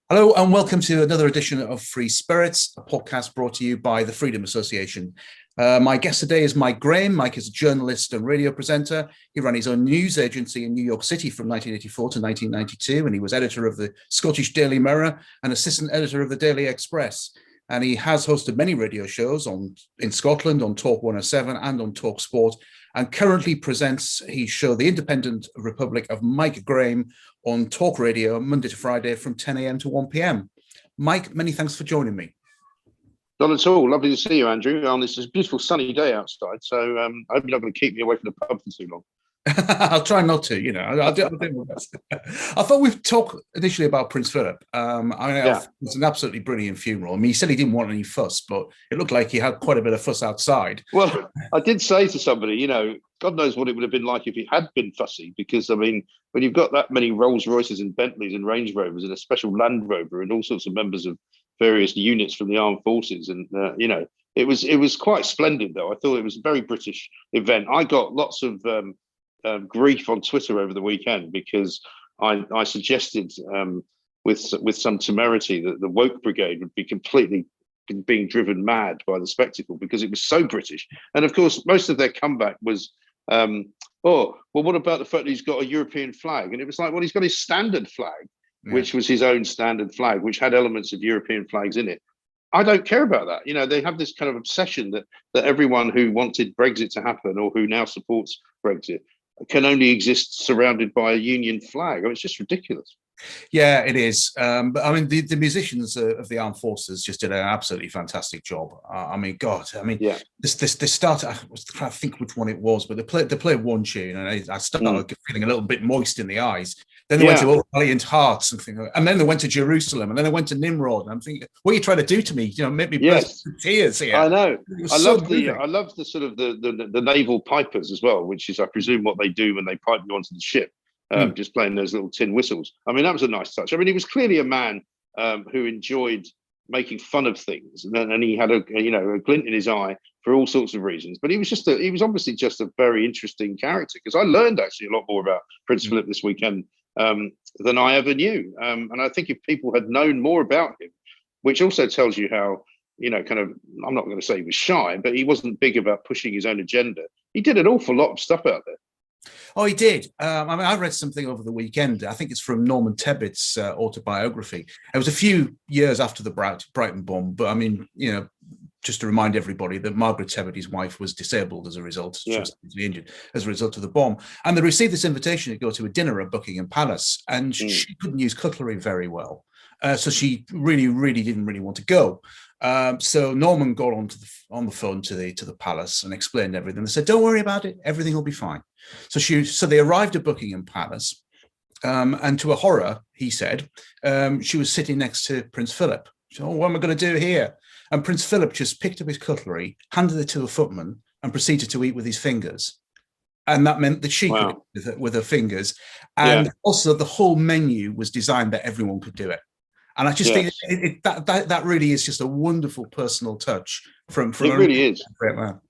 Hello and welcome to another edition of Free Spirits, a podcast brought to you by the Freedom Association. My guest today is Mike Graham. Mike is a journalist and radio presenter. He ran his own news agency in New York City from 1984 to 1992, and he was editor of the Scottish Daily Mirror and assistant editor of the Daily Express. And he has hosted many radio shows in Scotland, on Talk 107 and on Talk Sport, and currently presents his show, The Independent Republic of Mike Graham, on talkRADIO, Monday to Friday from 10 a.m. to 1 p.m. Mike, many thanks for joining me. Not at all. Lovely to see you, Andrew. This is a beautiful sunny day outside, so I hope you're not going to keep me away from the pub for too long. I'll try not to, I'll do my best. I thought we'd talk initially about Prince Philip. It was an absolutely brilliant funeral. I mean, he said he didn't want any fuss, but it looked like he had quite a bit of fuss outside. Well, I did say to somebody, God knows what it would have been like if he had been fussy, because, I mean, when you've got that many Rolls Royces and Bentleys and Range Rovers and a special Land Rover and all sorts of members of various units from the armed forces, and, it was quite splendid, though. I thought it was a very British event. I got lots of grief on Twitter over the weekend because I suggested with some temerity that the woke brigade would be completely being driven mad by the spectacle because it was so British. And of course, most of their comeback was, what about the fact that he's got a European flag? And it was like, well, he's got his standard flag, which was his own standard flag, which had elements of European flags in it. I don't care about that. They have this kind of obsession that everyone who wanted Brexit to happen or who now supports Brexit can only exist surrounded by a Union flag. I mean, it's just ridiculous. Yeah, it is. But I mean, the musicians of the armed forces just did an absolutely fantastic job. This started. I was trying to think which one it was, but they played one tune, and I started feeling a little bit moist in the eyes. Then they went to All Valiant Hearts and then they went to Jerusalem, and then they went to Nimrod. And I'm thinking, what are you trying to do to me? Make me burst into tears here. I know. I love the sort of the naval pipers as well, which is, I presume, what they do when they pipe you onto the ship. Just playing those little tin whistles. I mean, that was a nice touch. I mean, he was clearly a man who enjoyed making fun of things, and he had a glint in his eye for all sorts of reasons. But he was obviously just a very interesting character, because I learned actually a lot more about Prince Philip this weekend than I ever knew. And I think if people had known more about him, which also tells you how, I'm not going to say he was shy, but he wasn't big about pushing his own agenda. He did an awful lot of stuff out there. Oh, he did. I read something over the weekend. I think it's from Norman Tebbit's autobiography. It was a few years after the Brighton bomb, but I mean, just to remind everybody that Margaret Tebbit, his wife, was disabled as a result, she was injured as a result of the bomb. And they received this invitation to go to a dinner at Buckingham Palace, and she couldn't use cutlery very well. So she really didn't want to go. So Norman got on the phone to the palace and explained everything. They said, "Don't worry about it. Everything will be fine." So they arrived at Buckingham Palace, and to a horror, he said, she was sitting next to Prince Philip. She said, what am I going to do here? And Prince Philip just picked up his cutlery, handed it to a footman, and proceeded to eat with his fingers. And that meant that she could eat with her fingers. And also the whole menu was designed that everyone could do it. And I just think that really is just a wonderful personal touch from it really is. Great man.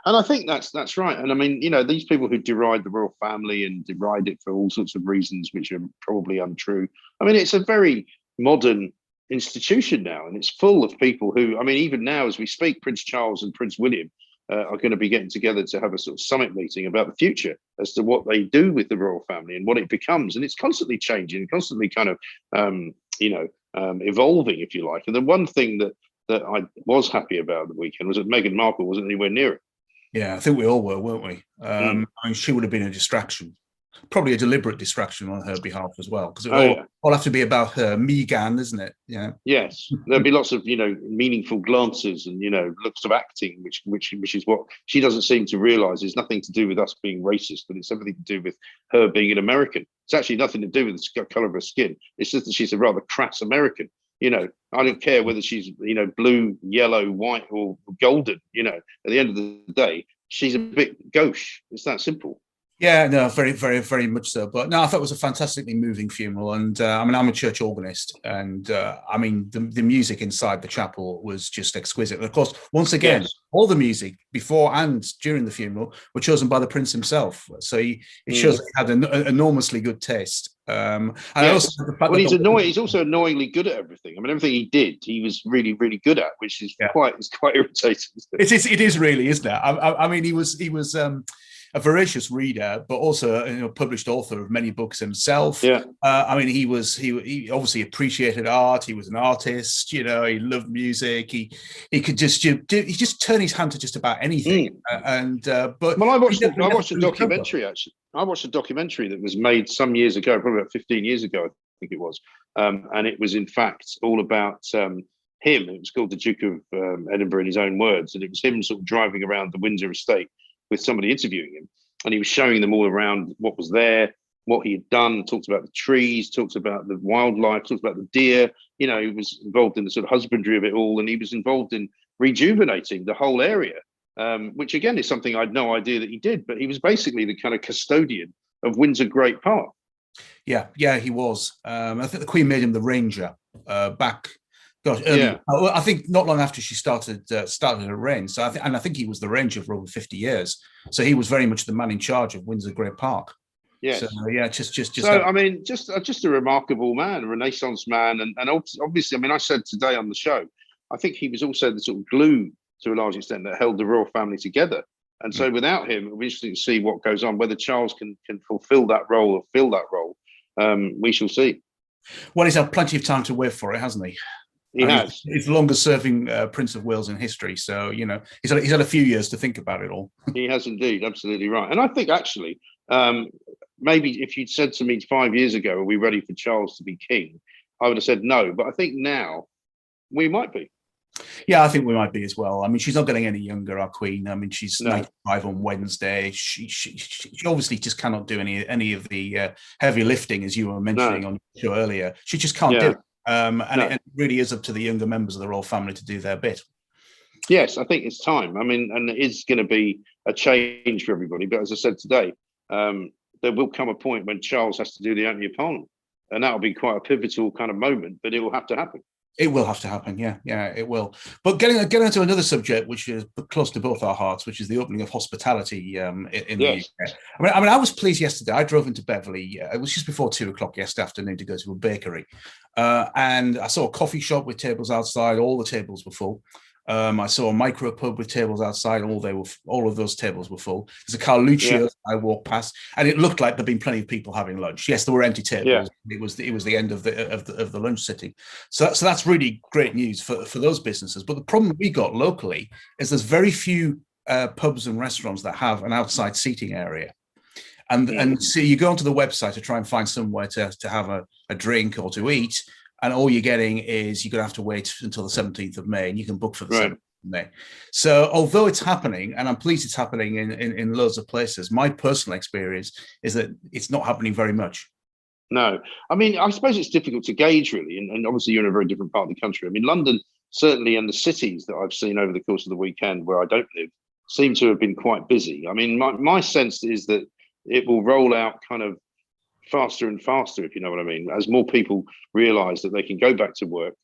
And I think that's right. And I mean, these people who deride the royal family and deride it for all sorts of reasons, which are probably untrue. I mean, it's a very modern institution now, and it's full of people who, I mean, even now as we speak, Prince Charles and Prince William are going to be getting together to have a sort of summit meeting about the future as to what they do with the royal family and what it becomes. And it's constantly changing, constantly kind of, evolving, if you like. And the one thing that I was happy about the weekend was that Meghan Markle wasn't anywhere near it. Yeah, I think we all were, weren't we? I mean, she would have been a distraction, probably a deliberate distraction on her behalf as well, because it all have to be about her, Meghan, isn't it? Yeah. Yes, there'll be lots of meaningful glances and looks of acting, which is what she doesn't seem to realise is nothing to do with us being racist, but it's everything to do with her being an American. It's actually nothing to do with the colour of her skin. It's just that she's a rather crass American. I don't care whether she's, blue, yellow, white, or golden. At the end of the day, she's a bit gauche. It's that simple. Yeah, no, very, very, very much so. But no, I thought it was a fantastically moving funeral. And I'm a church organist, and the music inside the chapel was just exquisite. And of course, once again, all the music before and during the funeral were chosen by the Prince himself. So it shows that he had an enormously good taste. And I also the fact well, that he's annoying. He's also annoyingly good at everything. I mean, everything he did, he was really, really good at, which is quite irritating. It is really, isn't it? I mean, he was a voracious reader, but also a published author of many books himself. Yeah. I mean, he obviously appreciated art. He was an artist. You know, he loved music. He could just turn his hand to just about anything. But I watched a documentary actually. I watched a documentary that was made some years ago, probably about 15 years ago, I think it was, and it was in fact all about him. It was called The Duke of Edinburgh in his own words, and it was him sort of driving around the Windsor estate with somebody interviewing him, and he was showing them all around what was there, what he had done, talked about the trees, talked about the wildlife, talked about the deer. You know, he was involved in the sort of husbandry of it all, and he was involved in rejuvenating the whole area, which again is something I had no idea that he did, but he was basically the kind of custodian of Windsor Great Park. Yeah, he was. I think the Queen made him the ranger back. Gosh, I think not long after she started her reign. So I think he was the ranger for over 50 years. So he was very much the man in charge of Windsor Great Park. Yes. So just. So I mean, just a remarkable man, a Renaissance man, and obviously, I mean, I said today on the show, I think he was also the sort of glue to a large extent that held the royal family together. And so without him, it'll be interesting to see what goes on, whether Charles can fulfill that role or fill that role. We shall see. Well, he's had plenty of time to wait for it, hasn't he? He has. He's the longest serving Prince of Wales in history. So, you know, he's had a few years to think about it all. He has indeed. Absolutely right. And I think actually, maybe if you'd said to me 5 years ago, are we ready for Charles to be king? I would have said no. But I think now we might be. Yeah, I think we might be as well. I mean, she's not getting any younger, our queen. I mean, she's 95 on Wednesday. She obviously just cannot do any of the heavy lifting, as you were mentioning on the show earlier. She just can't do it. It really is up to the younger members of the royal family to do their bit. Yes, I think it's time. I mean, and it is going to be a change for everybody. But as I said today, there will come a point when Charles has to do the opening of Parliament, and that'll be quite a pivotal kind of moment. But it will have to happen. It will have to happen. Yeah, it will. But getting into another subject, which is close to both our hearts, which is the opening of hospitality in the UK. I mean, I was pleased yesterday. I drove into Beverley. It was just before 2:00 yesterday afternoon to go to a bakery, and I saw a coffee shop with tables outside. All the tables were full. I saw a micro pub with tables outside. All of those tables were full. There's a Carluccio I walked past, and it looked like there'd been plenty of people having lunch. Yes, there were empty tables. Yeah. It was the end of the lunch sitting. So that's really great news for those businesses. But the problem we got locally is there's very few pubs and restaurants that have an outside seating area. And so you go onto the website to try and find somewhere to have a drink or to eat, and all you're getting is you're going to have to wait until the 17th of May, and you can book for the 17th of May. So although it's happening, and I'm pleased it's happening in loads of places, my personal experience is that it's not happening very much. No. I mean, I suppose it's difficult to gauge, really, and obviously you're in a very different part of the country. I mean, London, certainly, and the cities that I've seen over the course of the weekend where I don't live, seem to have been quite busy. I mean, my sense is that it will roll out kind of faster and faster, if you know what I mean, as more people realise that they can go back to work,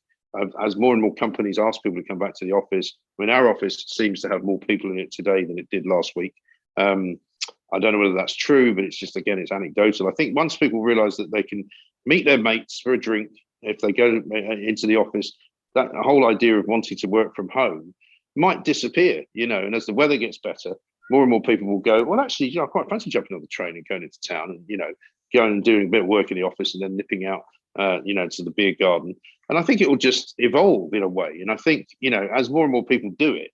as more and more companies ask people to come back to the office. I mean, our office seems to have more people in it today than it did last week. I don't know whether that's true, but it's just, again, it's anecdotal. I think once people realise that they can meet their mates for a drink if they go into the office, that whole idea of wanting to work from home might disappear, you know, and as the weather gets better, more and more people will go, well, actually, you know, I quite fancy jumping on the train and going into town and, you know, going and doing a bit of work in the office and then nipping out, you know, to the beer garden. And I think it will just evolve in a way. And I think, you know, as more and more people do it,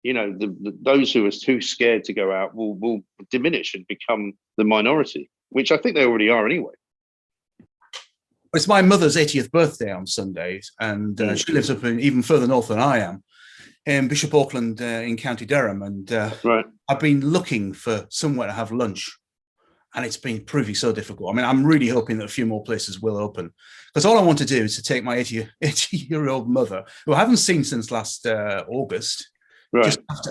you know, those who are too scared to go out will diminish and become the minority, which I think they already are anyway. It's my mother's 80th birthday on Sunday, and she lives up even further north than I am, in Bishop Auckland in County Durham. And I've been looking for somewhere to have lunch, and it's been proving so difficult. I mean, I'm really hoping that a few more places will open, because all I want to do is to take my 80-year-old mother, who I haven't seen since last August,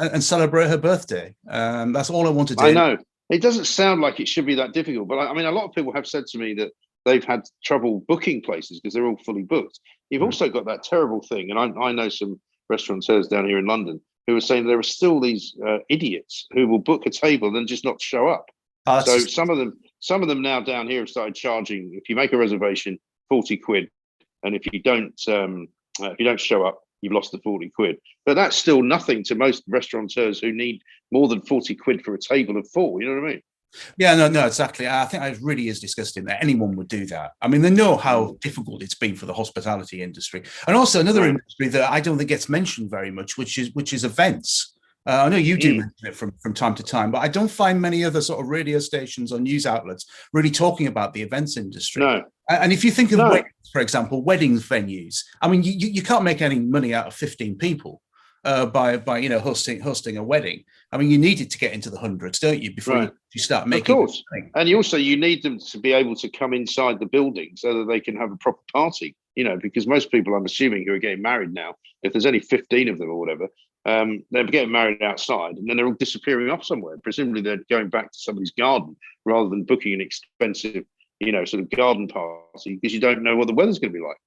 and celebrate her birthday. That's all I want to do. I know. It doesn't sound like it should be that difficult, but I mean, a lot of people have said to me that they've had trouble booking places because they're all fully booked. You've also got that terrible thing, and I know some restaurateurs down here in London who are saying there are still these idiots who will book a table and just not show up. So some of some of them now down here have started charging, if you make a reservation, 40 quid. And if you don't show up, you've lost the 40 quid. But that's still nothing to most restaurateurs who need more than 40 quid for a table of 4. You know what I mean? Yeah, no, exactly. I think it really is disgusting that anyone would do that. I mean, they know how difficult it's been for the hospitality industry, and also another industry that I don't think gets mentioned very much, which is events. I know you do mention it from time to time, but I don't find many other sort of radio stations or news outlets really talking about the events industry. No. And if you think of weddings, for example, weddings venues, I mean, you can't make any money out of 15 people by hosting a wedding. I mean, you need it to get into the hundreds, don't you, before you start making. Of course, and you need them to be able to come inside the building so that they can have a proper party. You know, because most people, I'm assuming, who are getting married now, if there's only 15 of them or whatever, they're getting married outside, and then they're all disappearing off somewhere. Presumably, they're going back to somebody's garden rather than booking an expensive, sort of garden party, because you don't know what the weather's going to be like.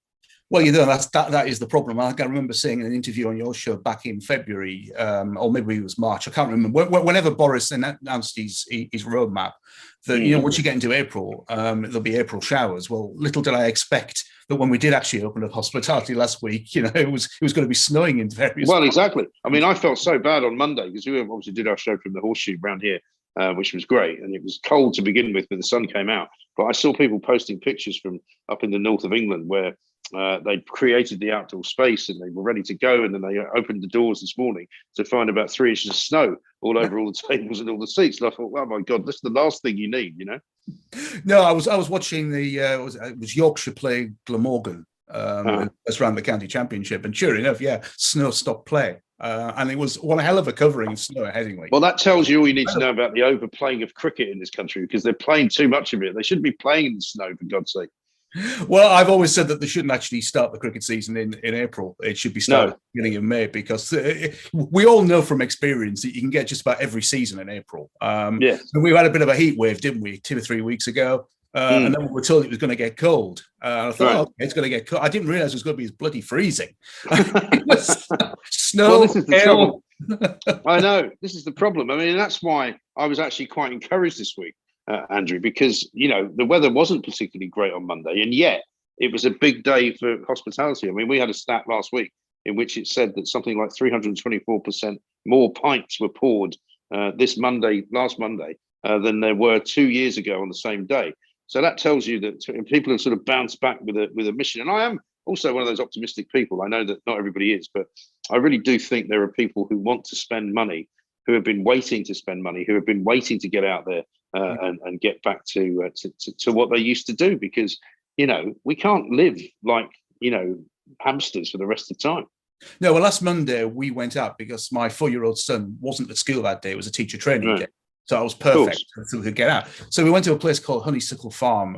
Well, that is the problem. I can remember seeing an interview on your show back in February, or maybe it was March. I can't remember. Whenever Boris announced his roadmap, that once you get into April, there'll be April showers. Well, little did I expect that when we did actually open up hospitality last week, it was going to be snowing in various. Well, exactly. I mean, I felt so bad on Monday because we obviously did our show from the Horseshoe around here, which was great, and it was cold to begin with, but the sun came out. But I saw people posting pictures from up in the north of England where they created the outdoor space and they were ready to go, and then they opened the doors this morning to find about 3 inches of snow all over all the tables and all the seats. And I thought, oh my God, this is the last thing you need, No, I was watching it was Yorkshire play Glamorgan as around the county championship, and sure enough, snow stopped play. And it was one hell of a covering of snow at Headingley. Well, that tells you all you need to know about the overplaying of cricket in this country, because they're playing too much of it. They shouldn't be playing in the snow, for God's sake. Well, I've always said that they shouldn't actually start the cricket season in April. It should be started at the beginning of May, because we all know from experience that you can get just about every season in April. Yes. And we had a bit of a heat wave, didn't we, 2 or 3 weeks ago? And then we were told it was going to get cold. I thought, okay, it's going to get cold. I didn't realize it was going to be as bloody freezing. It was snow, well, this is the hail. trouble. I know. This is the problem. I mean, that's why I was actually quite encouraged this week, Andrew, because, the weather wasn't particularly great on Monday, and yet it was a big day for hospitality. I mean, we had a stat last week in which it said that something like 324% more pints were poured last Monday, than there were 2 years ago on the same day. So that tells you that people have sort of bounced back with a mission. And I am also one of those optimistic people. I know that not everybody is, but I really do think there are people who want to spend money, who have been waiting to spend money, who have been waiting to get out there and get back to what they used to do, because, we can't live like, hamsters for the rest of the time. No, well, last Monday we went out because my 4-year-old son wasn't at school that day. It was a teacher training day. So I was perfect so we could get out. So we went to a place called Honeysuckle Farm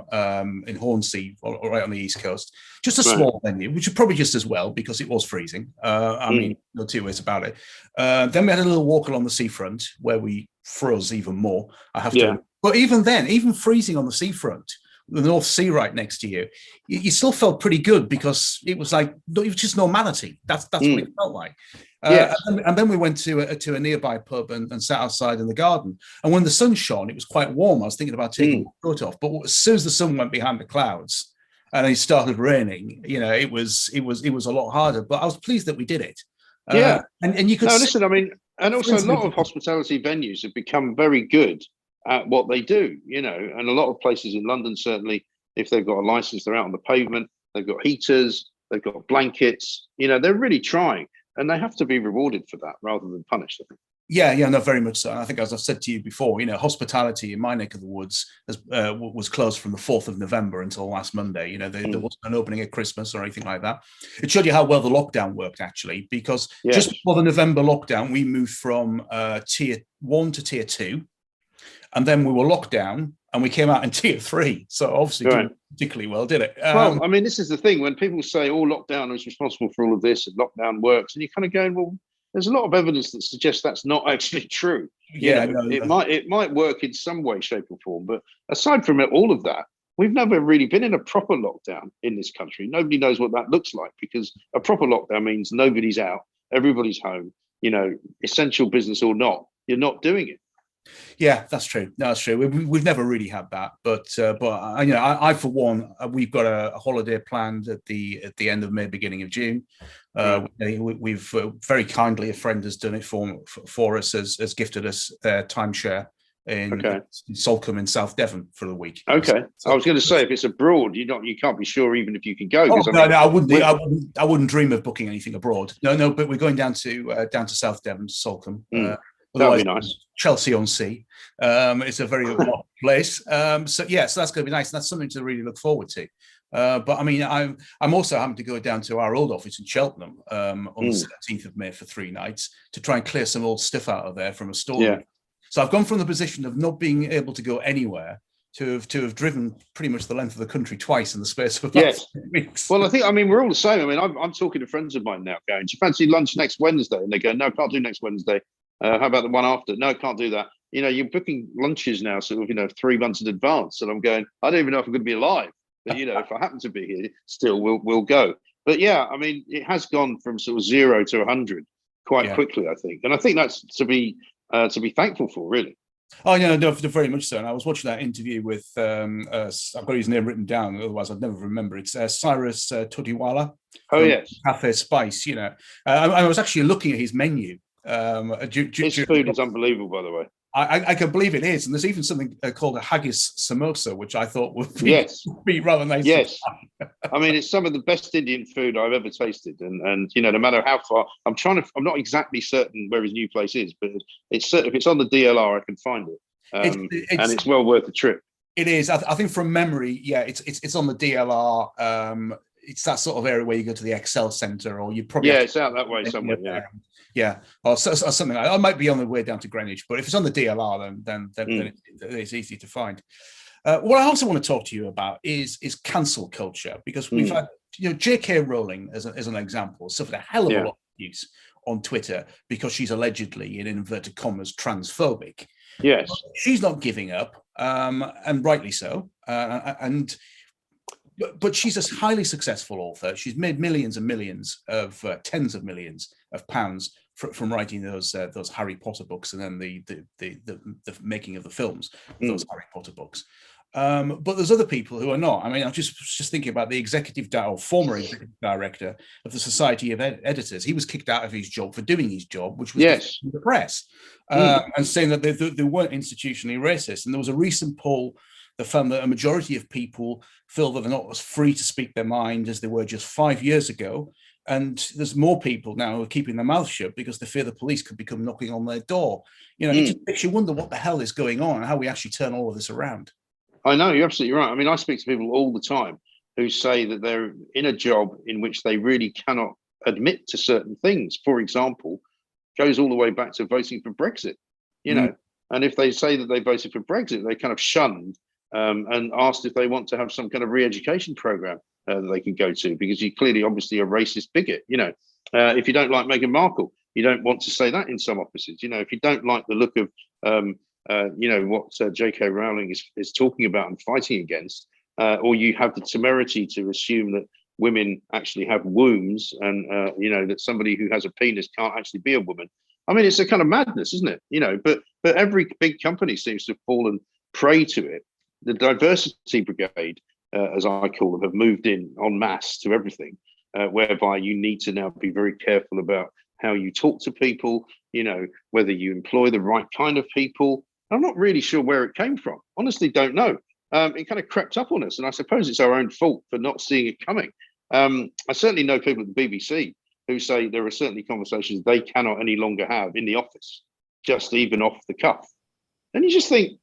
in Hornsey, right on the East Coast. Just a small venue, which is probably just as well because it was freezing. I mean, no two ways about it. Then we had a little walk along the seafront where we froze even more. I have to. But even then, even freezing on the seafront, the North Sea right next to you still felt pretty good because it was like, it was just normality. That's what it felt like. And then we went to a nearby pub and sat outside in the garden. And when the sun shone, it was quite warm. I was thinking about taking the coat off, but as soon as the sun went behind the clouds and it started raining, it was a lot harder. But I was pleased that we did it. And you could. No, listen. I mean, and also a lot of hospitality venues have become very good at what they do. And a lot of places in London, certainly, if they've got a license, they're out on the pavement. They've got heaters. They've got blankets. They're really trying. And they have to be rewarded for that rather than punished, I think. Yeah, no, very much so. And I think, as I've said to you before, hospitality in my neck of the woods was closed from the 4th of November until last Monday. There wasn't an opening at Christmas or anything like that. It showed you how well the lockdown worked, actually, because just before the November lockdown, we moved from tier 1 to tier 2. And then we were locked down and we came out in tier 3. So obviously didn't particularly well, did it? Well, I mean, this is the thing. When people say, lockdown is responsible for all of this and lockdown works, and you're kind of going, well, there's a lot of evidence that suggests that's not actually true. It might work in some way, shape or form. But aside from all of that, we've never really been in a proper lockdown in this country. Nobody knows what that looks like, because a proper lockdown means nobody's out, everybody's home, essential business or not, you're not doing it. Yeah, that's true. No, that's true. We've never really had that, but I for one, we've got a holiday planned at the end of May, beginning of June. Right. We've very kindly, a friend has done it for us, has gifted us their timeshare in Okay. Salcombe in South Devon for the week. Okay. So, I was going to say, if it's abroad, you can't be sure even if you can go, because no, I wouldn't dream of booking anything abroad. No, but we're going down to South Devon, Salcombe. That'd Otherwise, be nice. Chelsea on Sea. It's a very hot place. So that's going to be nice. And that's something to really look forward to. But I mean, I'm also having to go down to our old office in Cheltenham on the 17th of May for 3 nights to try and clear some old stuff out of there from a store. Yeah. So I've gone from the position of not being able to go anywhere to have driven pretty much the length of the country twice in the space of about 3 weeks. Well, I mean, we're all the same. I mean, I'm talking to friends of mine now going, do you fancy lunch next Wednesday? And they go, no, can't do next Wednesday. How about the one after? No, can't do that. You're booking lunches now, sort of, 3 months in advance. And I'm going, I don't even know if I'm going to be alive. But, if I happen to be here, still, we'll go. But yeah, I mean, it has gone from sort of 0 to 100 quite quickly, I think. And I think that's to be thankful for, really. Oh, yeah, no, very much so. And I was watching that interview with, I've got his name written down, otherwise I'd never remember. It's Cyrus Todiwala. Oh, yes. Cafe Spice, I was actually looking at his menu. His food is unbelievable, by the way. I can believe it is. And there's even something called a haggis samosa, which I thought would be rather nice. Yes. I mean, it's some of the best Indian food I've ever tasted. And no matter how far, I'm not exactly certain where his new place is, but it's certain if it's on the DLR, I can find it. And it's well worth the trip. It is. I think from memory, it's on the DLR. It's that sort of area where you go to the Excel Centre, or you probably it's out that way somewhere. Or something like that. I might be on the way down to Greenwich, but if it's on the DLR, then it's easy to find. What I also want to talk to you about is cancel culture, because we've had J.K. Rowling as an example suffered a hell of a lot of abuse on Twitter because she's allegedly, in inverted commas, transphobic. Yes, she's not giving up, and rightly so. But she's a highly successful author. She's made millions and millions of tens of millions of pounds from writing those Harry Potter books, and then the making of the films of those Harry Potter books. But there's other people who are not. I mean, I'm just thinking about the former executive director of the Society of Editors. He was kicked out of his job for doing his job, which was the press, and saying that they weren't institutionally racist. And there was a recent poll that found that a majority of people feel that they're not as free to speak their mind as they were just 5 years ago. And there's more people now who are keeping their mouth shut because they fear the police could become knocking on their door. It just makes you wonder what the hell is going on and how we actually turn all of this around. I know, you're absolutely right. I mean, I speak to people all the time who say that they're in a job in which they really cannot admit to certain things. For example, goes all the way back to voting for Brexit, and if they say that they voted for Brexit, they're kind of shunned and asked if they want to have some kind of re-education program that they can go to, because you clearly, obviously, a racist bigot. If you don't like Meghan Markle, you don't want to say that in some offices. If you don't like the look of what J.K. Rowling is talking about and fighting against, or you have the temerity to assume that women actually have wombs, and that somebody who has a penis can't actually be a woman. I mean, it's a kind of madness, isn't it? But every big company seems to have fallen prey to it. The diversity brigade, as I call them, have moved in en masse to everything, whereby you need to now be very careful about how you talk to people, whether you employ the right kind of people. I'm not really sure where it came from. Honestly, don't know. It kind of crept up on us, and I suppose it's our own fault for not seeing it coming. I certainly know people at the BBC who say there are certainly conversations they cannot any longer have in the office, just even off the cuff. And you just think,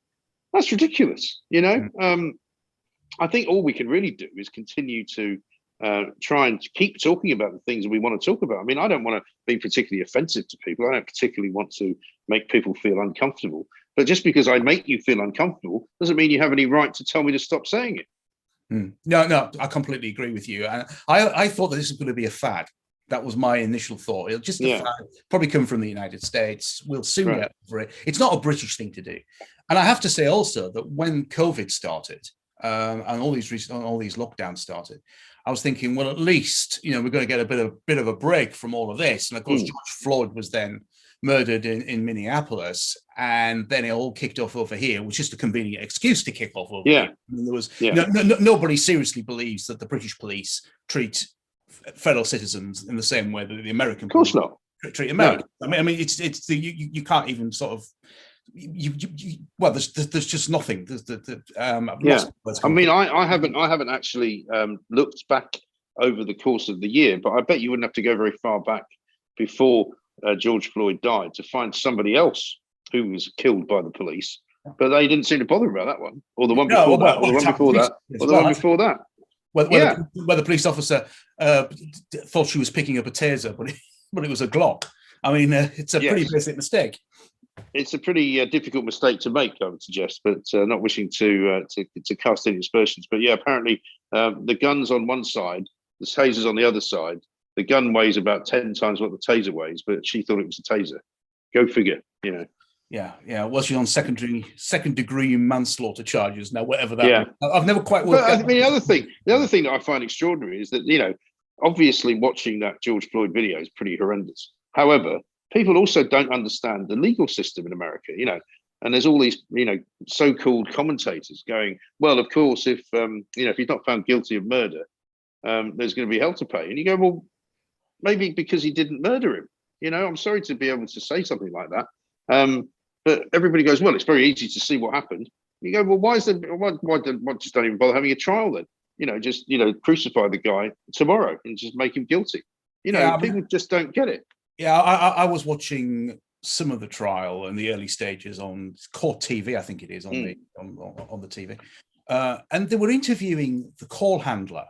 that's ridiculous, I think all we can really do is continue to try and keep talking about the things we want to talk about. I mean, I don't want to be particularly offensive to people. I don't particularly want to make people feel uncomfortable. But just because I make you feel uncomfortable doesn't mean you have any right to tell me to stop saying it. No, I completely agree with you. I thought that this was going to be a fad. That was my initial thought. It'll just probably come from the United States. We'll soon get over it. It's not a British thing to do. And I have to say also that when COVID started and all these lockdowns started, I was thinking, well, at least we're going to get a bit of a break from all of this. And of course, George Floyd was then murdered in Minneapolis, and then it all kicked off over here, which is just a convenient excuse to kick off over here. I mean, there was nobody seriously believes that the British police treat fellow citizens in the same way that the American police treat Americans. No. I mean, it's you can't even sort of. Well, there's just nothing. I mean, I haven't actually looked back over the course of the year, but I bet you wouldn't have to go very far back before George Floyd died to find somebody else who was killed by the police. But they didn't seem to bother about that one, or the one before that, or the one before that, or the one before that. Where the police officer thought she was picking up a taser, but it was a Glock. I mean, it's a pretty basic mistake. It's a pretty difficult mistake to make, I would suggest, but not wishing to cast any aspersions. But yeah, apparently the gun's on one side, the taser's on the other side. The gun weighs about 10 times what the taser weighs, but she thought it was a taser. Go figure, you know. Yeah. Well, she's on second degree manslaughter charges now, whatever that. Yeah. I've never quite worked out. I mean, the other thing that I find extraordinary is that, you know, obviously watching that George Floyd video is pretty horrendous. However, people also don't understand the legal system in America, you know, and there's all these, you know, so-called commentators going, well, of course, if he's not found guilty of murder, there's going to be hell to pay. And you go, well, maybe because he didn't murder him. You know, I'm sorry to be able to say something like that. But everybody goes, well, it's very easy to see what happened. You go, well, why just don't even bother having a trial then? You know, just, you know, crucify the guy tomorrow and just make him guilty. You know, people just don't get it. Yeah, I was watching some of the trial in the early stages on Court TV, I think it is on the TV, and they were interviewing the call handler,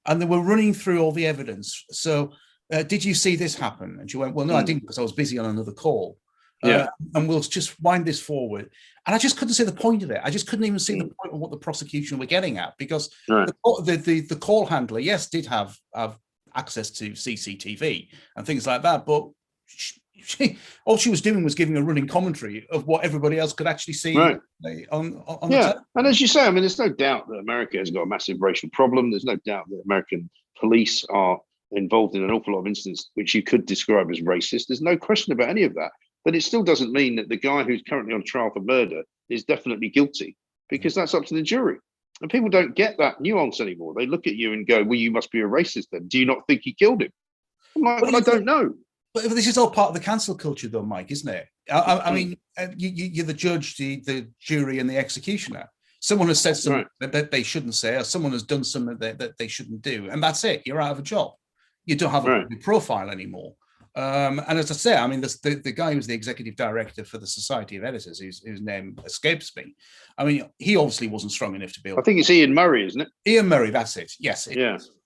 and they were running through all the evidence. So, did you see this happen? And she went, well, no, I didn't, because I was busy on another call. And we'll just wind this forward. And I just couldn't see the point of it. I just couldn't even see the point of what the prosecution were getting at, because the call handler, yes, did have access to CCTV and things like that, but all she was doing was giving a running commentary of what everybody else could actually see on the and as you say, I mean, there's no doubt that America has got a massive racial problem. There's no doubt that American police are involved in an awful lot of incidents which you could describe as racist. There's no question about any of that, but it still doesn't mean that the guy who's currently on trial for murder is definitely guilty, because that's up to the jury. And people don't get that nuance anymore. They look at you and go, well, you must be a racist then. Do you not think he killed him? I'm like, well, I don't know. But this is all part of the cancel culture, though, Mike, isn't it? I mean, you're the judge, the jury, and the executioner. Someone has said something that they shouldn't say, or someone has done something that they shouldn't do, and that's it. You're out of a job. You don't have a profile anymore. And as I say, I mean, the guy who's the executive director for the Society of Editors, whose name escapes me, I mean, he obviously wasn't strong enough to be able. I think it's Ian Murray, isn't it? Ian Murray, that's it. Yes.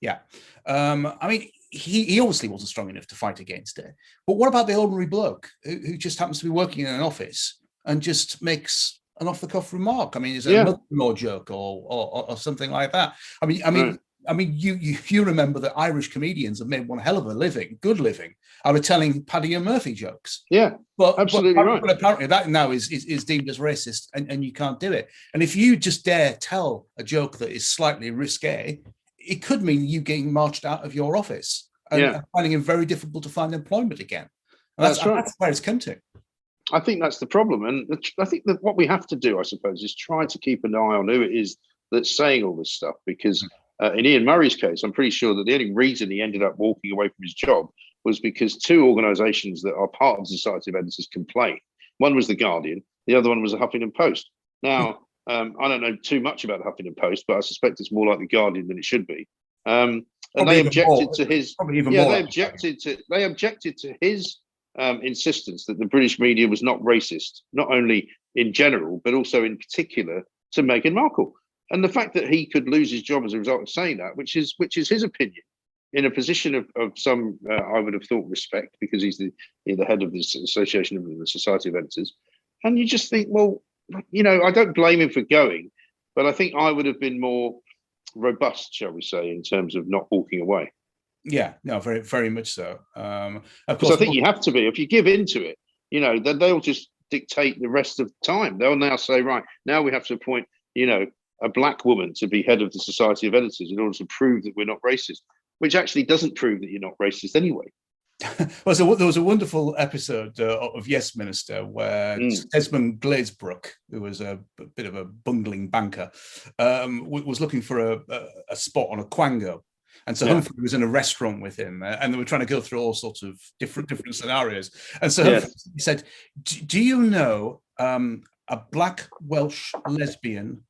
Yeah. I mean, he obviously wasn't strong enough to fight against it. But what about the ordinary bloke who just happens to be working in an office and just makes an off-the-cuff remark? I mean, is it a mother-in-law joke or something like that? I mean, you remember that Irish comedians have made one hell of a living, good living, out of telling Paddy and Murphy jokes. Yeah, absolutely right. But apparently that now is deemed as racist, and you can't do it. And if you just dare tell a joke that is slightly risque, it could mean you getting marched out of your office and finding it very difficult to find employment again. And that's where it's come to. I think that's the problem. And I think that what we have to do, I suppose, is try to keep an eye on who it is that's saying all this stuff, because in Ian Murray's case, I'm pretty sure that the only reason he ended up walking away from his job was because two organisations that are part of the Society of Editors complained. One was The Guardian, the other one was the Huffington Post. Now, I don't know too much about the Huffington Post, but I suspect it's more like The Guardian than it should be. And they objected to his. They objected to his insistence that the British media was not racist, not only in general but also in particular to Meghan Markle. And the fact that he could lose his job as a result of saying that, which is his opinion, in a position of some, I would have thought, respect, because he's the head of this association of the Society of Editors. And you just think, well, you know, I don't blame him for going, but I think I would have been more robust, shall we say, in terms of not walking away. Yeah, no, very, very much so. Because I think you have to be. If you give into it, you know, then they'll just dictate the rest of the time. They'll now say, right, now we have to appoint, you know, a black woman to be head of the Society of Editors in order to prove that we're not racist, which actually doesn't prove that you're not racist anyway. Well, so there was a wonderful episode of Yes Minister where Desmond Glazebrook, who was a bit of a bungling banker, was looking for a spot on a Quango. And so Humphrey was in a restaurant with him, and they were trying to go through all sorts of different scenarios. And so Humphrey said, do you know a black Welsh lesbian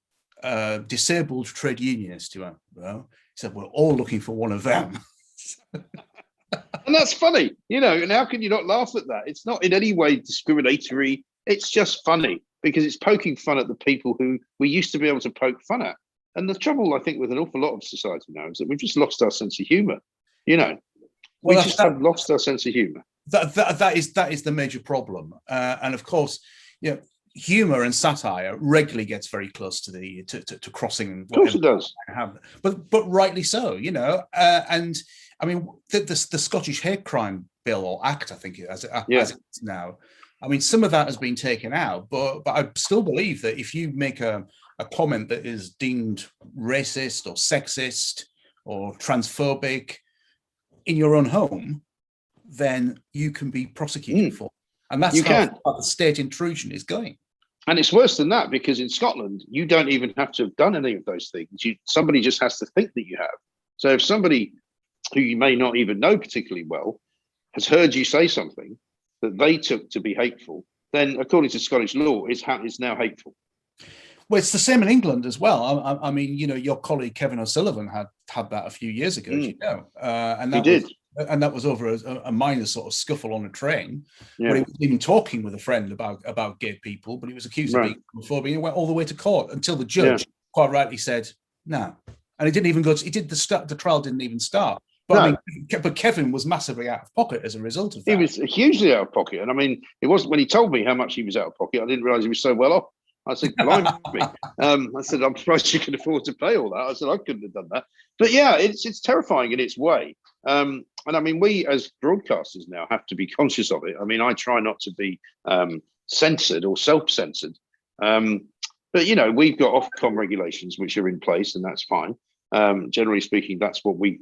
disabled trade unionist? He went, well, he said, we're all looking for one of them. And that's funny, and how can you not laugh at that? It's not in any way discriminatory. It's just funny because it's poking fun at the people who we used to be able to poke fun at. And the trouble, I think, with an awful lot of society now is that we've just lost our sense of humour. We just have lost our sense of humour. That is the major problem. And of course, humour and satire regularly gets very close to crossing. Of course it does. But rightly so, and I mean, the Scottish hate crime bill or act, I think, as it is now. I mean, some of that has been taken out, but I still believe that if you make a comment that is deemed racist or sexist or transphobic in your own home, then you can be prosecuted for. And that's how the state intrusion is going. And it's worse than that, because in Scotland, you don't even have to have done any of those things. Somebody just has to think that you have. So if somebody who you may not even know particularly well has heard you say something that they took to be hateful, then according to Scottish law, is now hateful. Well, it's the same in England as well. I mean, your colleague Kevin O'Sullivan had that a few years ago, and that was over a minor sort of scuffle on a train, where he was even talking with a friend about gay people, but he was accused of being homophobic. He went all the way to court until the judge quite rightly said no, and he didn't even go. The trial didn't even start. But I mean, but Kevin was massively out of pocket as a result of that. He was hugely out of pocket, and I mean, it wasn't when he told me how much he was out of pocket. I didn't realise he was so well off. I said, blimey. I said, I'm surprised you can afford to pay all that. I said, I couldn't have done that. But yeah, it's terrifying in its way. And I mean, we as broadcasters now have to be conscious of it. I mean, I try not to be censored or self-censored. But, we've got Ofcom regulations which are in place, and that's fine. Generally speaking, that's what we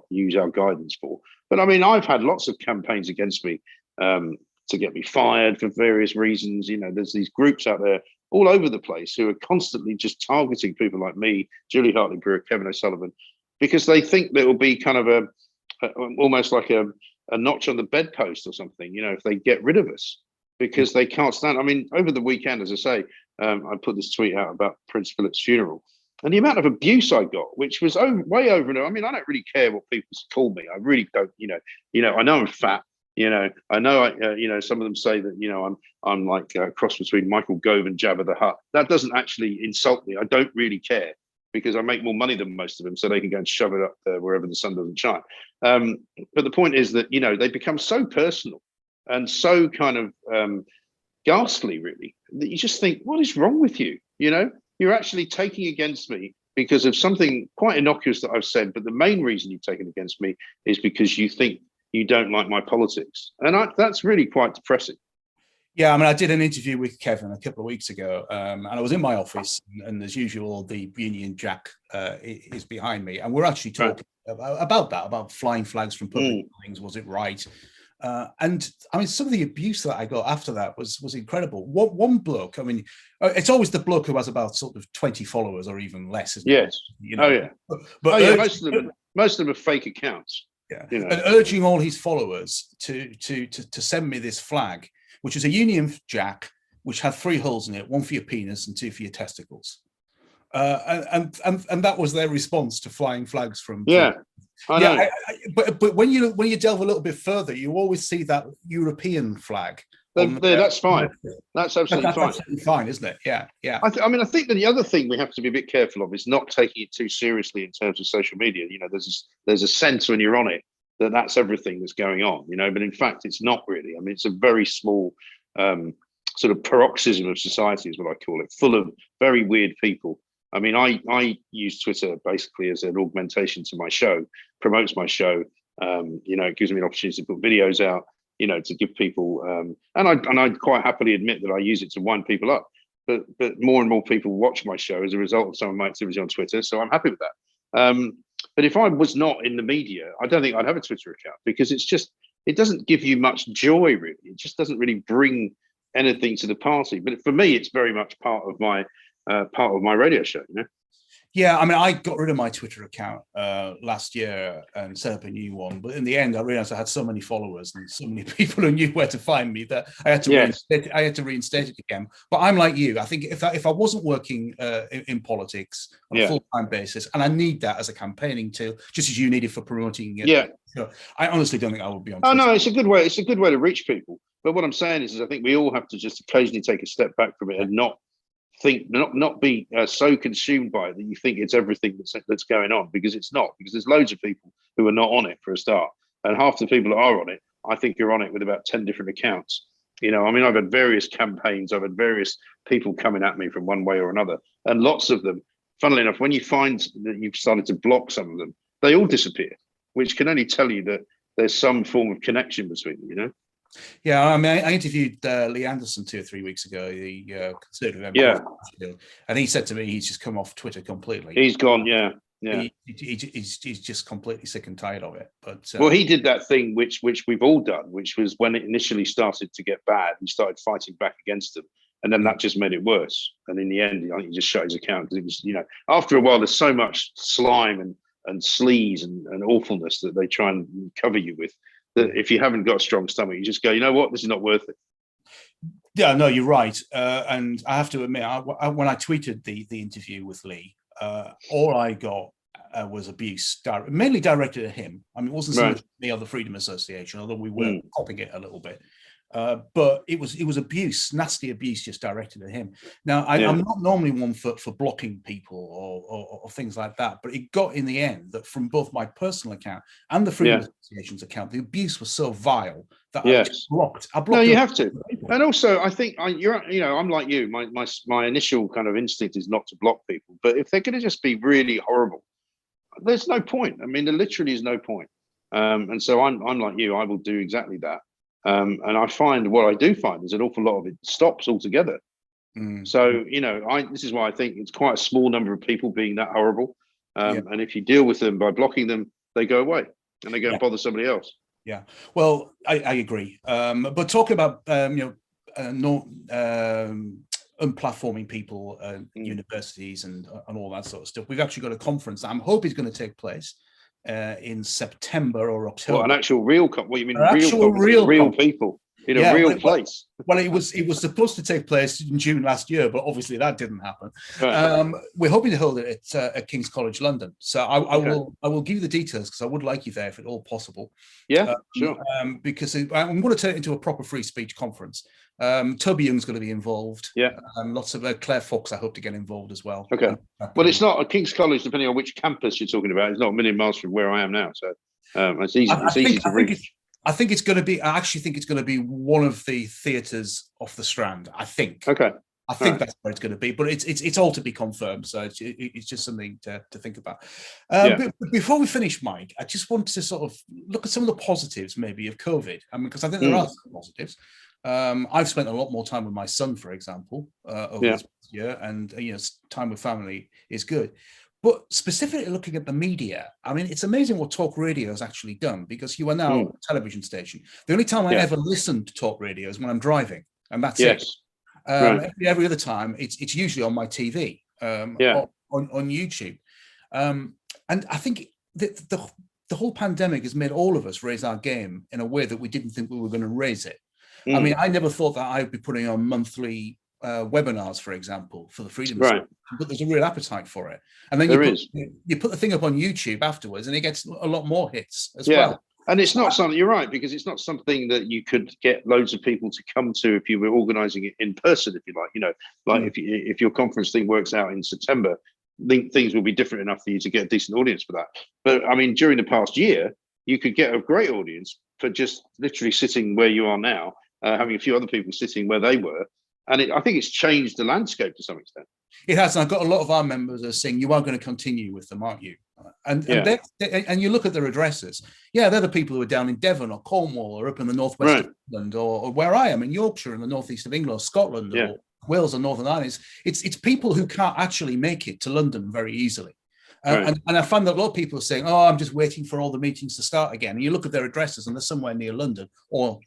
use our guidance for. But I mean, I've had lots of campaigns against me to get me fired for various reasons. There's these groups out there all over the place who are constantly just targeting people like me, Julie Hartley-Brewer, Kevin O'Sullivan, because they think there will be kind of almost like a notch on the bedpost or something, if they get rid of us, because they can't stand. I mean, over the weekend, as I say, I put this tweet out about Prince Philip's funeral, and the amount of abuse I got, which was way over and over. I mean, I don't really care what people call me. I really don't. I know I'm fat. I know, some of them say that, I'm like a cross between Michael Gove and Jabba the Hutt. That doesn't actually insult me. I don't really care, because I make more money than most of them, so they can go and shove it up there wherever the sun doesn't shine. But the point is that, they become so personal and so kind of ghastly, really, that you just think, what is wrong with you? You're actually taking against me because of something quite innocuous that I've said, but the main reason you've taken against me is because you think you don't like my politics. And that's really quite depressing. Yeah, I mean, I did an interview with Kevin a couple of weeks ago, and I was in my office, and as usual, the Union Jack is behind me, and we're actually talking about flying flags from public buildings. Was it right? And I mean, some of the abuse that I got after that was incredible. One bloke, I mean, it's always the bloke who has about sort of 20 followers or even less, isn't it? Yes. But most of them are fake accounts. Yeah, and urging all his followers to send me this flag, which is a Union Jack, which had 3 holes in it, 1 for your penis and 2 for your testicles, and that was their response to flying flags from. I know. But when you delve a little bit further, you always see that European flag. That's fine. That's absolutely fine. Absolutely fine, isn't it? Yeah. I mean, I think that the other thing we have to be a bit careful of is not taking it too seriously in terms of social media. There's a sense when you're on it that that's everything that's going on. But in fact, it's not really. I mean, it's a very small sort of paroxysm of society, is what I call it, full of very weird people. I mean, I use Twitter basically as an augmentation to my show, promotes my show. It gives me an opportunity to put videos out. To give people, and I quite happily admit that I use it to wind people up. But more and more people watch my show as a result of some of my activity on Twitter, so I'm happy with that. But if I was not in the media, I don't think I'd have a Twitter account, because it's just it doesn't give you much joy, really. It just doesn't really bring anything to the party. But for me, it's very much part of my radio show. Yeah, I mean, I got rid of my Twitter account last year and set up a new one. But in the end, I realized I had so many followers and so many people who knew where to find me that I had to reinstate it again. But I'm like you. I think if I wasn't working in politics on a full-time basis, and I need that as a campaigning tool, just as you need it for promoting it. I honestly don't think I would be on Twitter. Oh no, it's a good way. It's a good way to reach people. But what I'm saying is I think we all have to just occasionally take a step back from it and not be so consumed by it that you think it's everything that's going on, because it's not. Because there's loads of people who are not on it for a start, and half the people that are on it, I think, are on it with about 10 different accounts. I mean, I've had various campaigns, I've had various people coming at me from one way or another, and lots of them, funnily enough, when you find that you've started to block some of them, they all disappear, which can only tell you that there's some form of connection between them. Yeah, I mean, I interviewed Lee Anderson 2 or 3 weeks ago, the Conservative MP, and he said to me he's just come off Twitter completely. He's gone, He's just completely sick and tired of it. But well, he did that thing which we've all done, which was when it initially started to get bad, he started fighting back against them, and then that just made it worse. And in the end, I think he just shut his account because it was, after a while, there's so much slime and sleaze and awfulness that they try and cover you with, that if you haven't got a strong stomach, you just go, you know what, this is not worth it. Yeah, no, you're right. And I have to admit, when I tweeted the interview with Lee, all I got was abuse, mainly directed at him. I mean, it wasn't so much me or the Freedom Association, although we were copying it a little bit. But it was abuse, nasty abuse, just directed at him. Now, I'm not normally one for blocking people or things like that, but it got in the end that from both my personal account and the Freedom Association's account, the abuse was so vile that I just blocked. No, you have to. And also, I think I'm like you. My initial kind of instinct is not to block people, but if they're going to just be really horrible, there's no point. I mean, there literally is no point. And so I'm like you. I will do exactly that. And what I do find is an awful lot of it stops altogether. So, this is why I think it's quite a small number of people being that horrible. And if you deal with them by blocking them, they go away and they go and bother somebody else. Yeah, well, I agree. But talking about, unplatforming people, universities and all that sort of stuff, we've actually got a conference that I'm hoping is going to take place in September or October. What, an actual real what you mean? Real people in a real place. Well, it was supposed to take place in June last year, but obviously that didn't happen. Right. We're hoping to hold it at King's College London. So I will give you the details, because I would like you there if at all possible. Yeah, sure. Because I'm going to turn it into a proper free speech conference. Toby Young's going to be involved. Yeah. Lots of Claire Fox, I hope to get involved as well. Okay. Well, it's not a King's College, depending on which campus you're talking about. It's not a million miles from where I am now, so it's easy to reach. I think it's going to be. I actually think it's going to be one of the theatres off the Strand. I think. Okay. I think that's where it's going to be, but it's all to be confirmed. So it's just something to think about. But before we finish, Mike, I just wanted to sort of look at some of the positives maybe of COVID. I mean, because I think there are some positives. I've spent a lot more time with my son, for example, over this year, and time with family is good. But specifically looking at the media, I mean, it's amazing what talkRADIO has actually done, because you are now a television station. The only time I ever listen to talkRADIO is when I'm driving, and that's it. Every other time, it's usually on my TV, on YouTube. And I think the whole pandemic has made all of us raise our game in a way that we didn't think we were going to raise it. I mean, I never thought that I'd be putting on monthly webinars, for example, for the Freedom Association, but there's a real appetite for it. And then you put the thing up on YouTube afterwards, and it gets a lot more hits as well. And it's not something, you're right, because it's not something that you could get loads of people to come to if you were organising it in person, if you like. If your conference thing works out in September, things will be different enough for you to get a decent audience for that. But I mean, during the past year, you could get a great audience for just literally sitting where you are now, having a few other people sitting where they were. And I think it's changed the landscape to some extent. It has. And I've got a lot of our members are saying you are going to continue with them, aren't you? And you look at their addresses. Yeah, they're the people who are down in Devon or Cornwall or up in the northwest of England, or where I am in Yorkshire in the northeast of England, or Scotland or Wales or Northern Ireland. It's people who can't actually make it to London very easily. Right. And I find that a lot of people are saying, "Oh, I'm just waiting for all the meetings to start again." And you look at their addresses, and they're somewhere near London, or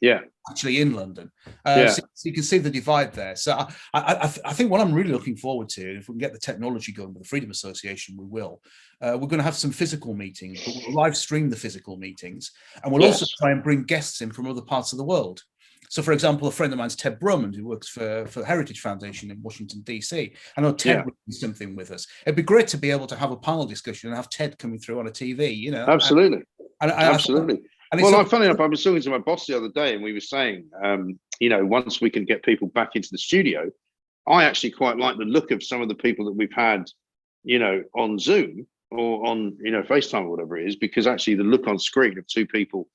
actually in London. So you can see the divide there. So I think what I'm really looking forward to, if we can get the technology going with the Freedom Association, we will. We're going to have some physical meetings, but we'll live stream the physical meetings, and we'll also try and bring guests in from other parts of the world. So, for example, a friend of mine's Ted Brummond, who works for the Heritage Foundation in Washington, D.C. I know Ted will do something with us. It'd be great to be able to have a panel discussion and have Ted coming through on a TV, you know. Absolutely. Absolutely. Well, funny enough, I was talking to my boss the other day, and we were saying, you know, once we can get people back into the studio, I actually quite like the look of some of the people that we've had, you know, on Zoom or on, you know, FaceTime or whatever it is, because actually the look on screen of two people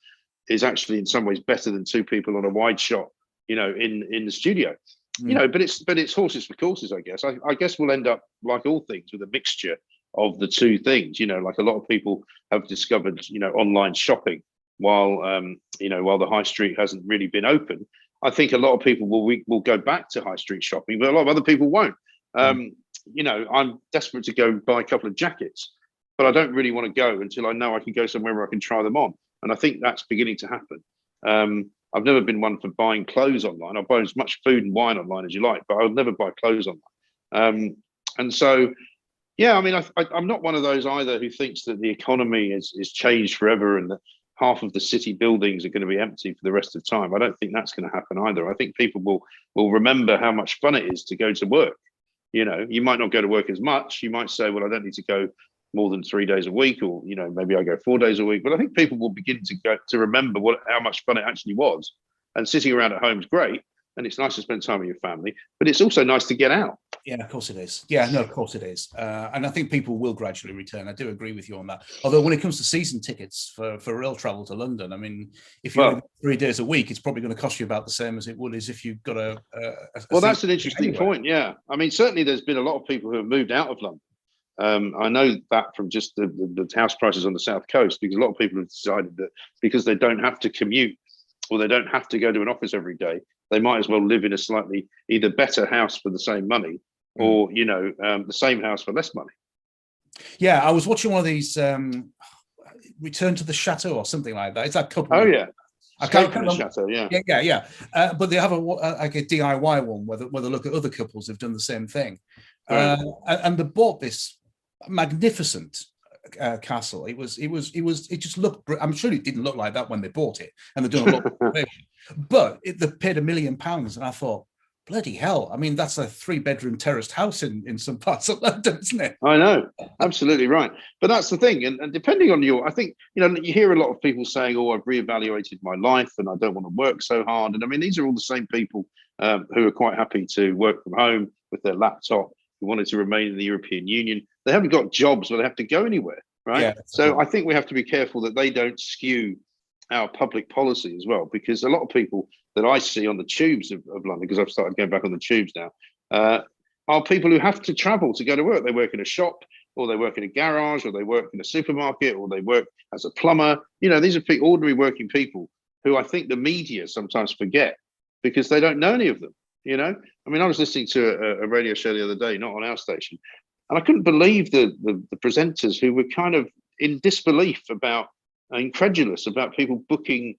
is actually in some ways better than two people on a wide shot, you know, in the studio, you know, but it's horses for courses, I guess. I guess we'll end up, like all things, with a mixture of the two things, you know, like a lot of people have discovered, you know, online shopping while, you know, while the high street hasn't really been open. I think a lot of people will go back to high street shopping, but a lot of other people won't. You know, I'm desperate to go buy a couple of jackets, but I don't really want to go until I know I can go somewhere where I can try them on. And I think that's beginning to happen. I've never been one for buying clothes online. I'll buy as much food and wine online as you like, but I'll never buy clothes online. And so, yeah, I mean, I'm not one of those either who thinks that the economy is changed forever and that half of the city buildings are going to be empty for the rest of time. I don't think that's going to happen either. I think people will remember how much fun it is to go to work. You know, you might not go to work as much. You might say, well, I don't need to go more than 3 days a week, or, you know, maybe I go 4 days a week. But I think people will begin to remember how much fun it actually was. And sitting around at home is great, and it's nice to spend time with your family, but it's also nice to get out. Yeah, of course it is. Yeah, no, of course it is. And I think people will gradually return. I do agree with you on that. Although when it comes to season tickets for rail travel to London, I mean, if you're 3 days a week, it's probably going to cost you about the same as it would as if you've got a well, that's an interesting point. Yeah. I mean, certainly there's been a lot of people who have moved out of London. I know that from just the house prices on the south coast, because a lot of people have decided that because they don't have to commute or they don't have to go to an office every day, they might as well live in a slightly either better house for the same money or, you know, the same house for less money. Yeah, I was watching one of these Return to the Chateau or something like that. It's that couple. Oh, yeah. I can't remember. Chateau, yeah. But they have like a DIY one where they look at other couples who've done the same thing. Right. And they bought this magnificent castle. It just looked, I'm sure it didn't look like that when they bought it, and they've done a lot of renovation. But they paid £1 million, and I thought, bloody hell, I mean, that's a 3-bedroom terraced house in some parts of London, isn't it? I know, absolutely right. But that's the thing, and depending on I think, you know, you hear a lot of people saying, oh, I've reevaluated my life and I don't want to work so hard. And I mean, these are all the same people who are quite happy to work from home with their laptop, who wanted to remain in the European Union. They haven't got jobs where they have to go anywhere, right? Yeah, so I think we have to be careful that they don't skew our public policy as well, because a lot of people that I see on the tubes of London, because I've started going back on the tubes now, are people who have to travel to go to work. They work in a shop, or they work in a garage, or they work in a supermarket, or they work as a plumber. You know, these are ordinary working people who I think the media sometimes forget because they don't know any of them. You know, I mean, I was listening to a radio show the other day, not on our station, and I couldn't believe the presenters who were kind of in disbelief about, incredulous about people booking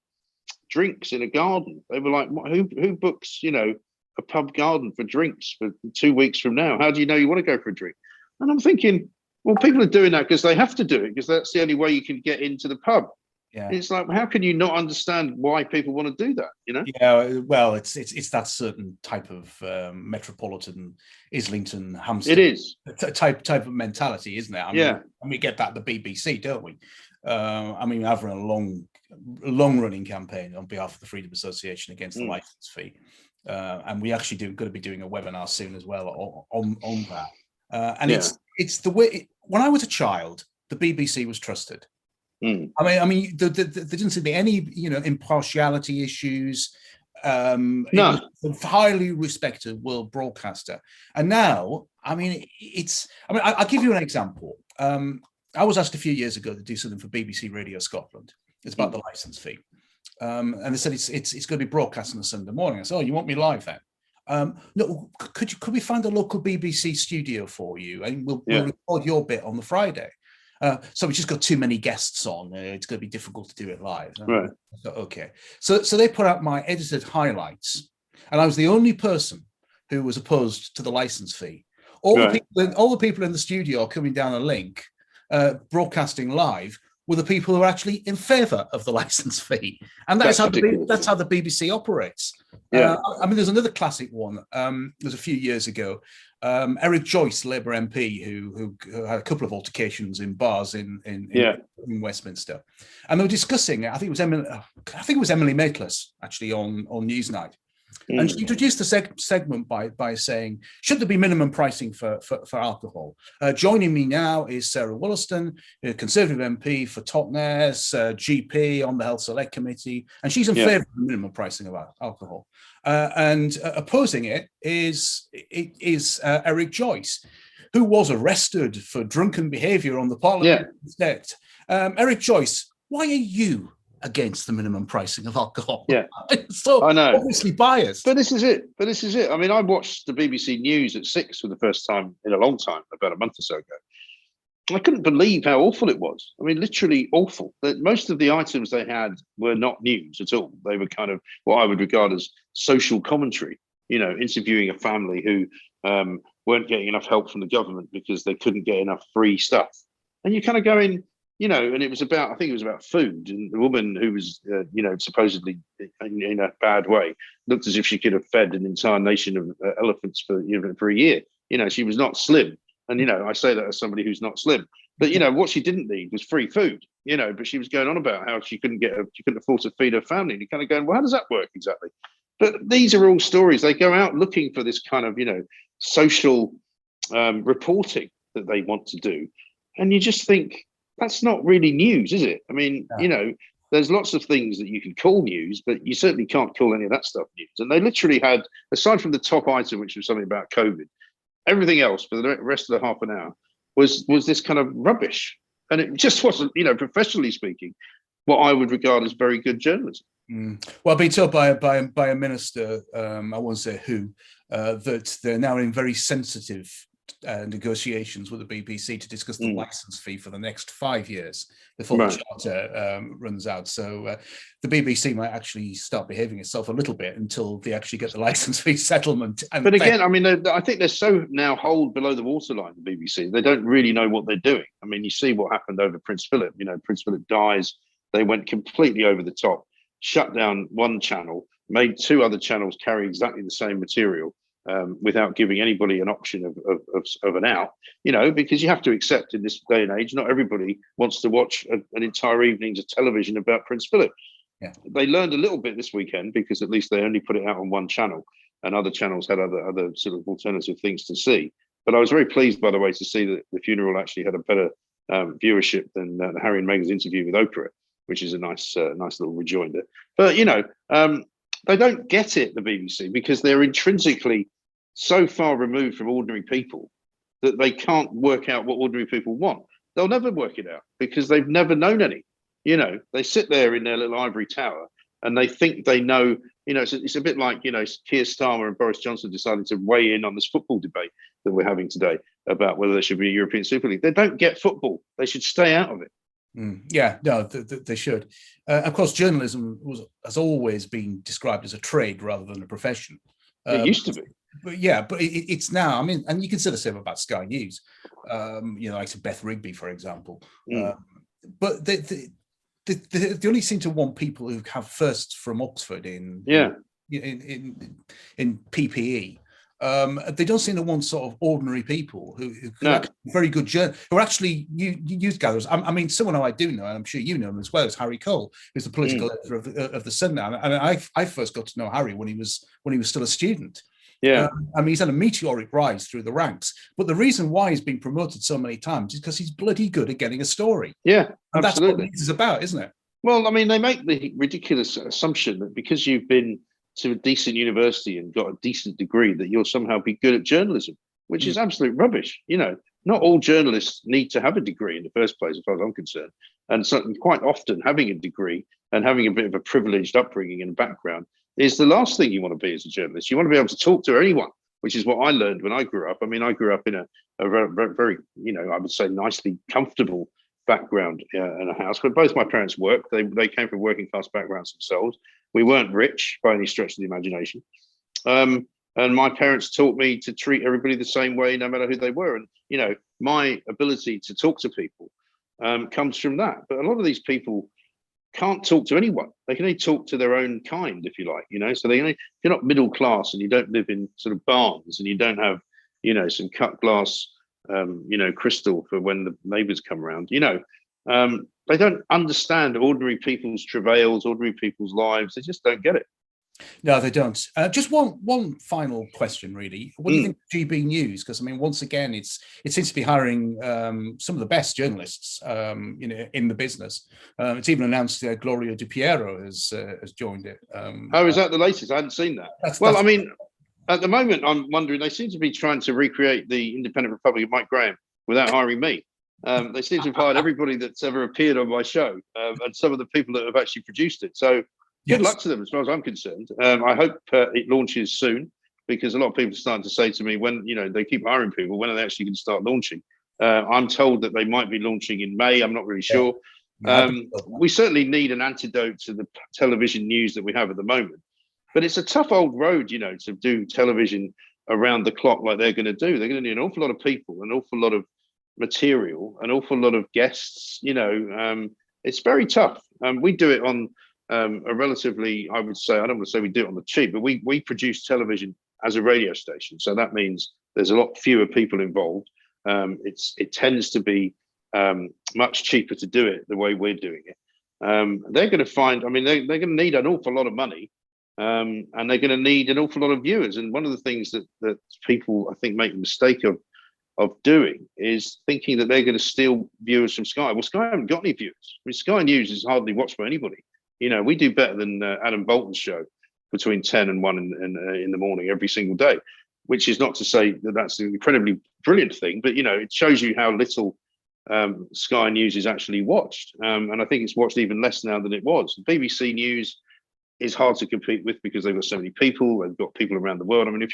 drinks in a garden. They were like, who books, you know, a pub garden for drinks for 2 weeks from now? How do you know you want to go for a drink? And I'm thinking, well, people are doing that because they have to do it, because that's the only way you can get into the pub. Yeah. It's like, how can you not understand why people want to do that? You know? Yeah, well, it's that certain type of metropolitan Islington, Hampstead. It is type of mentality, isn't it? I mean, yeah, and we get that at the BBC, don't we? I mean, I've run a long-running campaign on behalf of the Freedom Association against the license fee, and we actually going to be doing a webinar soon as well on that. And it's the way when I was a child, the BBC was trusted. I mean, there didn't seem to be any, you know, impartiality issues. No, it was a highly respected world broadcaster, and now, I mean, I'll give you an example. I was asked a few years ago to do something for BBC Radio Scotland. It's about the license fee, and they said it's going to be broadcast on a Sunday morning. I said, "Oh, you want me live then?" No, could we find a local BBC studio for you, and we'll record your bit on the Friday? So we just got too many guests on. It's going to be difficult to do it live. Right. Okay. So they put out my edited highlights, and I was the only person who was opposed to the license fee. All the people in the studio coming down a link, broadcasting live, were the people who are actually in favour of the license fee, and that's how the BBC operates. Yeah. I mean, there's another classic one. It was a few years ago. Eric Joyce, Labour MP, who had a couple of altercations in bars in Westminster, and they were discussing. I think it was Emily Maitlis actually on Newsnight. And she introduced the segment by saying, should there be minimum pricing for alcohol? Joining me now is Sarah Wollaston, a Conservative MP for Totnes, GP on the Health Select Committee, and she's in favour of the minimum pricing of alcohol. And opposing it is Eric Joyce, who was arrested for drunken behaviour on the Parliament deck. Eric Joyce, why are you against the minimum pricing of alcohol? So I know, obviously biased. But this is it. I mean, I watched the BBC News at 6 for the first time in a long time, about a month or so ago. I couldn't believe how awful it was. I mean, literally awful. Most of the items they had were not news at all. They were kind of what I would regard as social commentary, interviewing a family who weren't getting enough help from the government because they couldn't get enough free stuff. And you're kind of going, and it was about, I think it was about food, and the woman who was, supposedly in a bad way, looked as if she could have fed an entire nation of elephants for a year. She was not slim. And, I say that as somebody who's not slim, but, what she didn't need was free food, but she was going on about how she couldn't afford to feed her family. And you're kind of going, well, how does that work exactly? But these are all stories. They go out looking for this kind of, social reporting that they want to do. And you just think, that's not really news, is it? I mean, there's lots of things that you can call news, but you certainly can't call any of that stuff news. And they literally had, aside from the top item, which was something about COVID, everything else for the rest of the half an hour was this kind of rubbish. And it just wasn't, professionally speaking, what I would regard as very good journalism. Well, I've been told by a minister, I won't say who, that they're now in very sensitive negotiations with the BBC to discuss the license fee for the next 5 years before the charter runs out. So the BBC might actually start behaving itself a little bit until they actually get the license fee settlement. But again, I mean, I think they're so now holed below the waterline, the BBC. They don't really know what they're doing. I mean, you see what happened over Prince Philip. Prince Philip dies. They went completely over the top, shut down one channel, made 2 other channels carry exactly the same material. Without giving anybody an option of an out, because you have to accept in this day and age, not everybody wants to watch an entire evening's of television about Prince Philip. Yeah. They learned a little bit this weekend because at least they only put it out on one channel, and other channels had other sort of alternative things to see. But I was very pleased, by the way, to see that the funeral actually had a better viewership than Harry and Meghan's interview with Oprah, which is a nice little rejoinder. But they don't get it, the BBC, because they're intrinsically so far removed from ordinary people that they can't work out what ordinary people want. They'll never work it out because they've never known any. They sit there in their little ivory tower and they think they know. It's a bit like Keir Starmer and Boris Johnson decided to weigh in on this football debate that we're having today about whether there should be a European Super League. They don't get football. They should stay out of it. They should. Of course, journalism has always been described as a trade rather than a profession. It used to be. But it's now. I mean, and you can say the same about Sky News. Like Beth Rigby, for example. But they only seem to want people who have firsts from Oxford in PPE. They don't seem to want sort of ordinary people who are very good who are actually news gatherers. I mean, someone who I do know, and I'm sure you know him as well, is Harry Cole, who's the political editor of the Sun now. And I first got to know Harry when he was still a student. Yeah, I mean, he's had a meteoric rise through the ranks. But the reason why he's been promoted so many times is because he's bloody good at getting a story. Yeah, and absolutely. That's what this is about, isn't it? Well, I mean, they make the ridiculous assumption that because you've been to a decent university and got a decent degree that you'll somehow be good at journalism, which is absolute rubbish. Not all journalists need to have a degree in the first place, as far as I'm concerned. And so quite often having a degree and having a bit of a privileged upbringing and background is the last thing you want to be as a journalist. You want to be able to talk to anyone, which is what I learned when I grew up. I mean, I grew up in a very, very, I would say nicely comfortable background in a house, but both my parents worked. They came from working class backgrounds themselves. We weren't rich by any stretch of the imagination. And my parents taught me to treat everybody the same way, no matter who they were. And, you know, my ability to talk to people comes from that. But a lot of these people can't talk to anyone. They can only talk to their own kind, if you like, you know. So if you're not middle class and you don't live in sort of barns and you don't have, you know, some cut glass, you know, crystal for when the neighbours come around, you know, they don't understand ordinary people's travails, ordinary people's lives. They just don't get it. No, they don't. Just one final question, really. What do you think of GB News? Because I mean, once again, it seems to be hiring some of the best journalists, you know, in the business. It's even announced Gloria Di Piero has joined it. Oh, is that the latest? I hadn't seen that. I mean, at the moment, I'm wondering. They seem to be trying to recreate the Independent Republic of Mike Graham without hiring me. They seem to have hired everybody that's ever appeared on my show, and some of the people that have actually produced it. So. Good luck to them, as far as I'm concerned. I hope it launches soon, because a lot of people are starting to say to me, when, you know, they keep hiring people, when are they actually going to start launching? I'm told that they might be launching in May. I'm not really sure. We certainly need an antidote to the television news that we have at the moment. But it's a tough old road, you know, to do television around the clock like they're going to do. They're going to need an awful lot of people, an awful lot of material, an awful lot of guests. You know, it's very tough. We do it on a relatively, I would say, I don't want to say we do it on the cheap, but we produce television as a radio station. So that means there's a lot fewer people involved. It tends to be much cheaper to do it the way we're doing it. They're going to find, I mean, they're going to need an awful lot of money, and they're going to need an awful lot of viewers. And one of the things that people, I think, make the mistake of doing is thinking that they're going to steal viewers from Sky. Well, Sky haven't got any viewers. I mean, Sky News is hardly watched by anybody. You know, we do better than Adam Bolton's show between 10 and 1 in the morning every single day, which is not to say that that's an incredibly brilliant thing, but, you know, it shows you how little Sky News is actually watched. And I think it's watched even less now than it was. BBC News is hard to compete with because they've got so many people. They've got people around the world. I mean,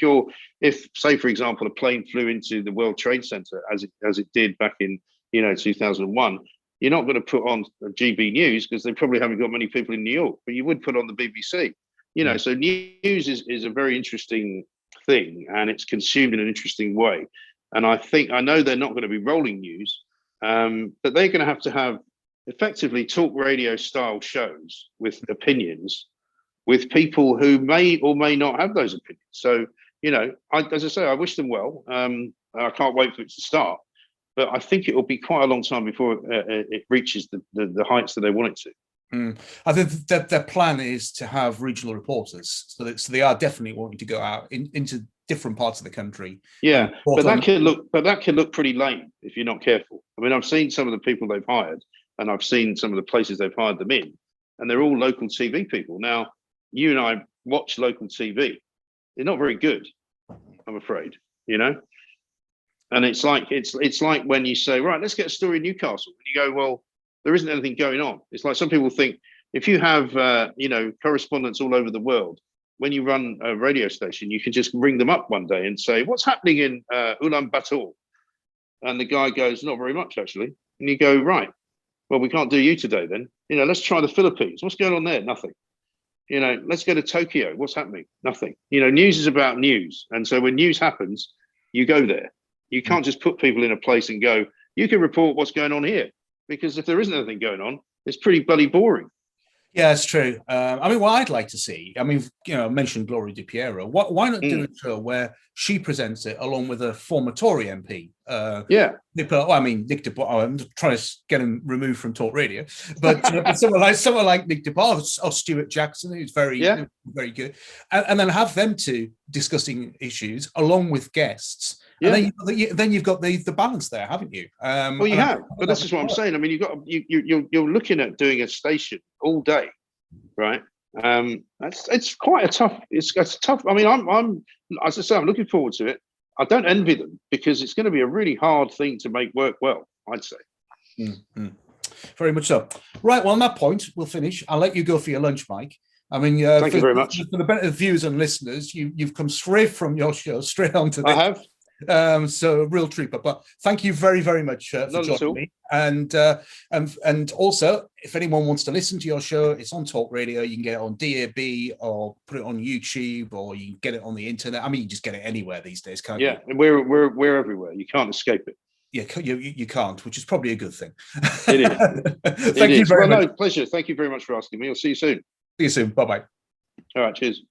if say, for example, a plane flew into the World Trade Center as it did back in, you know, 2001, you're not going to put on GB News because they probably haven't got many people in New York, but you would put on the BBC. You know, so news is a very interesting thing, and it's consumed in an interesting way. And I know they're not going to be rolling news, but they're going to have effectively talk radio style shows with opinions, with people who may or may not have those opinions. So, you know, as I say, I wish them well. I can't wait for it to start. But I think it will be quite a long time before it reaches the heights that they want it to. I think their plan is to have regional reporters, so they are definitely wanting to go out into different parts of the country. Yeah, but that can look pretty lame if you're not careful. I mean, I've seen some of the people they've hired, and I've seen some of the places they've hired them in, and they're all local TV people. Now, you and I watch local TV; they're not very good, I'm afraid. You know. And it's like when you say, right, let's get a story in Newcastle, and you go, well, there isn't anything going on. It's like some people think if you have you know, correspondents all over the world, when you run a radio station, you can just ring them up one day and say, what's happening in Ulaanbaatar? And the guy goes, not very much actually. And you go, right, well, we can't do you today then. You know, let's try the Philippines. What's going on there? Nothing. You know, let's go to Tokyo. What's happening? Nothing. You know, news is about news, and so when news happens, you go there. You can't just put people in a place and go, you can report what's going on here. Because if there isn't anything going on, it's pretty bloody boring. Yeah, it's true. I mean, what I'd like to see, I mean, you know, I mentioned Gloria Di Piero. Why not do a show where she presents it along with a former Tory MP? Nick de Bar. I'm trying to get him removed from Talk Radio, but someone like Nick de Bar or Stuart Jackson, who's very good, and then have them two discussing issues along with guests. Yeah. And then you've got the balance there, haven't you? Well, you have, but this is what I'm saying. I mean, you're looking at doing a station all day, right? It's quite a tough. It's tough. I mean, I'm as I say, I'm looking forward to it. I don't envy them because it's going to be a really hard thing to make work well, I'd say. Mm-hmm. Very much so. Right. Well, on that point, we'll finish. I'll let you go for your lunch, Mike. I mean, thank you very much. For the benefit of viewers and listeners, you've come straight from your show, straight onto this. I have. So a real trooper. But thank you very, very much for joining me. And also, if anyone wants to listen to your show, it's on talkRADIO. You can get it on DAB or put it on YouTube, or you can get it on the internet. I mean, you just get it anywhere these days, can't you? Yeah, and we're everywhere. You can't escape it. Yeah, you can't, which is probably a good thing. It is. Thank you very much. No, pleasure. Thank you very much for asking me. I'll see you soon. See you soon. Bye-bye. All right, cheers.